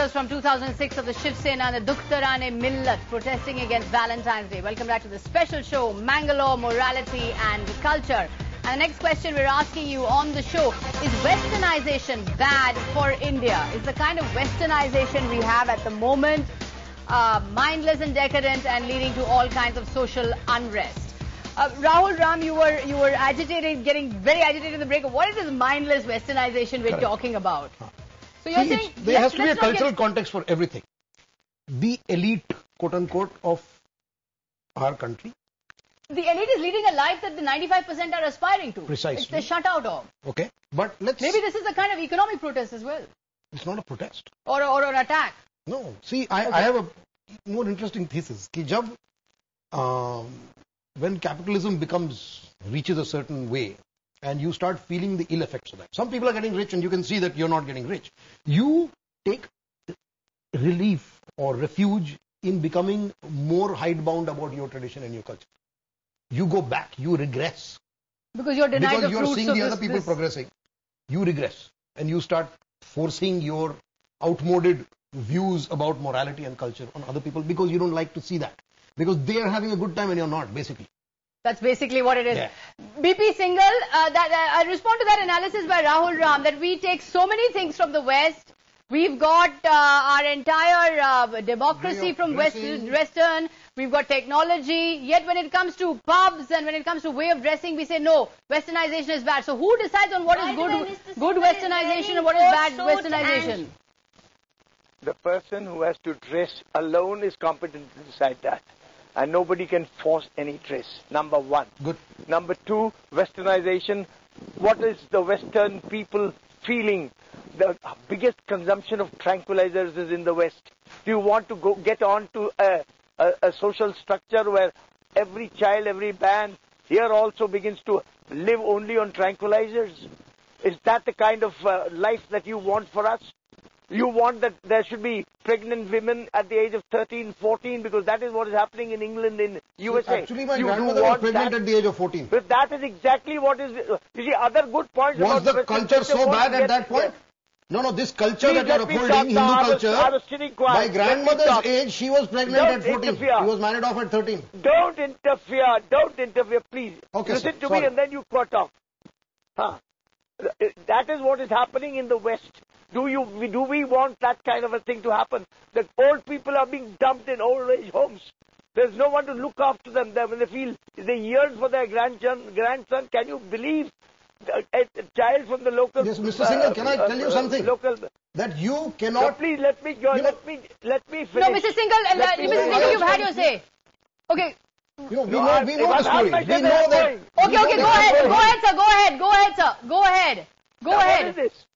supporters from 2006 of the Shiv Sena and the Dukhtarane Millat protesting against Valentine's Day. Welcome back to the special show, Mangalore Morality and Culture. And the next question we're asking you on the show, is westernization bad for India? Is the kind of westernization we have at the moment mindless and decadent and leading to all kinds of social unrest? Rahul Ram, you were agitated, getting very agitated in the break. What is this mindless westernization we're talking about? So you're saying there has to be a cultural context for everything. The elite, quote unquote, of our country. The elite is leading a life that the 95% are aspiring to. Precisely. It's the shut out of. Okay, but let's. Maybe this is a kind of economic protest as well. It's not a protest. Or an attack. No. See, I have a more interesting thesis. Ki jab, when capitalism reaches a certain way, and you start feeling the ill effects of that. Some people are getting rich and you can see that you're not getting rich. You take relief or refuge in becoming more hidebound about your tradition and your culture. You go back, you regress. Because you're denied the fruits of Because you're seeing the other people progressing. You regress and you start forcing your outmoded views about morality and culture on other people because you don't like to see that. Because they are having a good time and you're not, basically. That's basically what it is. Yeah. BP Singhal, I respond to that analysis by Rahul Ram that we take so many things from the West. We've got our entire democracy from Western. We've got technology. Yet when it comes to pubs and when it comes to way of dressing, we say no, westernization is bad. So who decides on what is good westernization and what is bad westernization? The person who has to dress alone is competent to decide that. And nobody can force any dress. Number one. Good. Number two, westernization. What is the Western people feeling? The biggest consumption of tranquilizers is in the West. Do you want to get on to a social structure where every child, every man here also begins to live only on tranquilizers? Is that the kind of life that you want for us? You want that there should be pregnant women at the age of 13, 14 because that is what is happening in England, in USA. Actually, my grandmother was pregnant at the age of 14. But that is exactly what is... You see, other good points... Was the culture so bad at that point? No, this culture that you're upholding, Hindu culture, my grandmother's age, she was pregnant at 14. She was married off at 13. Don't interfere, please. Okay, listen to me and then you cut off. That is what is happening in the West. Do we want that kind of a thing to happen? That old people are being dumped in old age homes. There's no one to look after them. When they feel they yearn for their grandson, can you believe a child from the local... Yes, Mr. Singhal, can I tell you something? That you cannot... No, please let me finish. No, Mr. Singhal, you've had your say. Okay. We know the story. We know that... Okay, go ahead, Go ahead. What is this?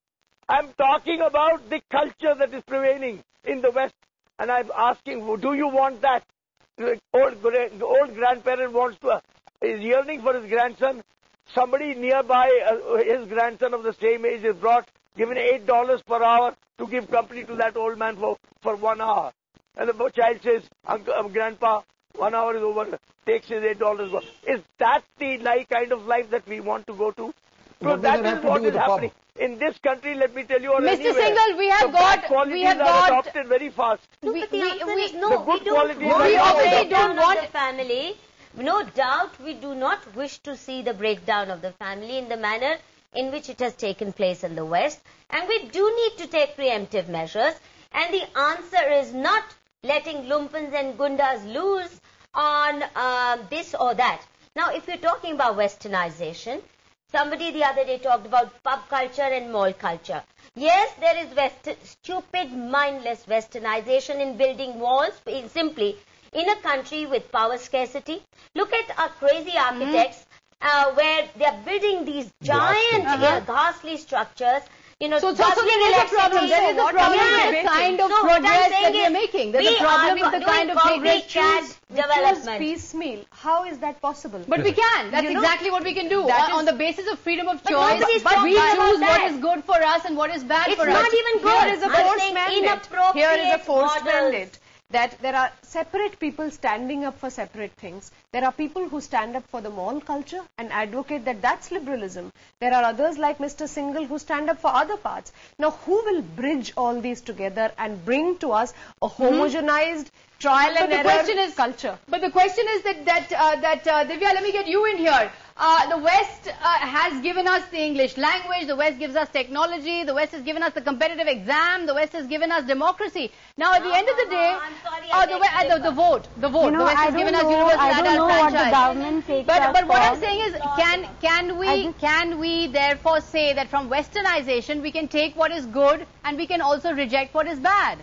I'm talking about the culture that is prevailing in the West. And I'm asking, do you want that? The old grandparent is yearning for his grandson. Somebody nearby, his grandson of the same age is given $8 per hour to give company to that old man for 1 hour. And the child says, Grandpa, 1 hour is over, takes his $8. Is that the kind of life that we want to go to? So that is what is happening. In this country, let me tell you, or Mr. Singhal, we have got adopted very fast. No, but the answer is no. We obviously don't want the family. No doubt, we do not wish to see the breakdown of the family in the manner in which it has taken place in the West. And we do need to take preemptive measures. And the answer is not letting lumpens and gundas loose on this or that. Now, if you're talking about westernization, somebody the other day talked about pub culture and mall culture. Yes, there is stupid, mindless westernization in building walls, simply in a country with power scarcity. Look at our crazy architects where they are building these giant, ghastly structures. So there is a problem. There is a problem with the kind of progress that we are making. There's a problem with the kind of progress. Development. Piecemeal. How is that possible? But we can. That's exactly what we can do. On the basis of freedom of choice, but we choose what is good for us and what is bad for us. It's not even good. Here is a forced mandate. Here is a forced mandate. that there are separate people standing up for separate things. There are people who stand up for the mall culture and advocate that that's liberalism. There are others like Mr. Singhal who stand up for other parts. Now, who will bridge all these together and bring to us a homogenized trial and error culture? But the question is that Divya, let me get you in here. The West has given us the English language, the West gives us technology, the West has given us the competitive exam, the West has given us democracy. Now at the end of the day, the vote, the West has given us universal adult franchise. But what I'm saying is, can we therefore say that from Westernization we can take what is good and we can also reject what is bad?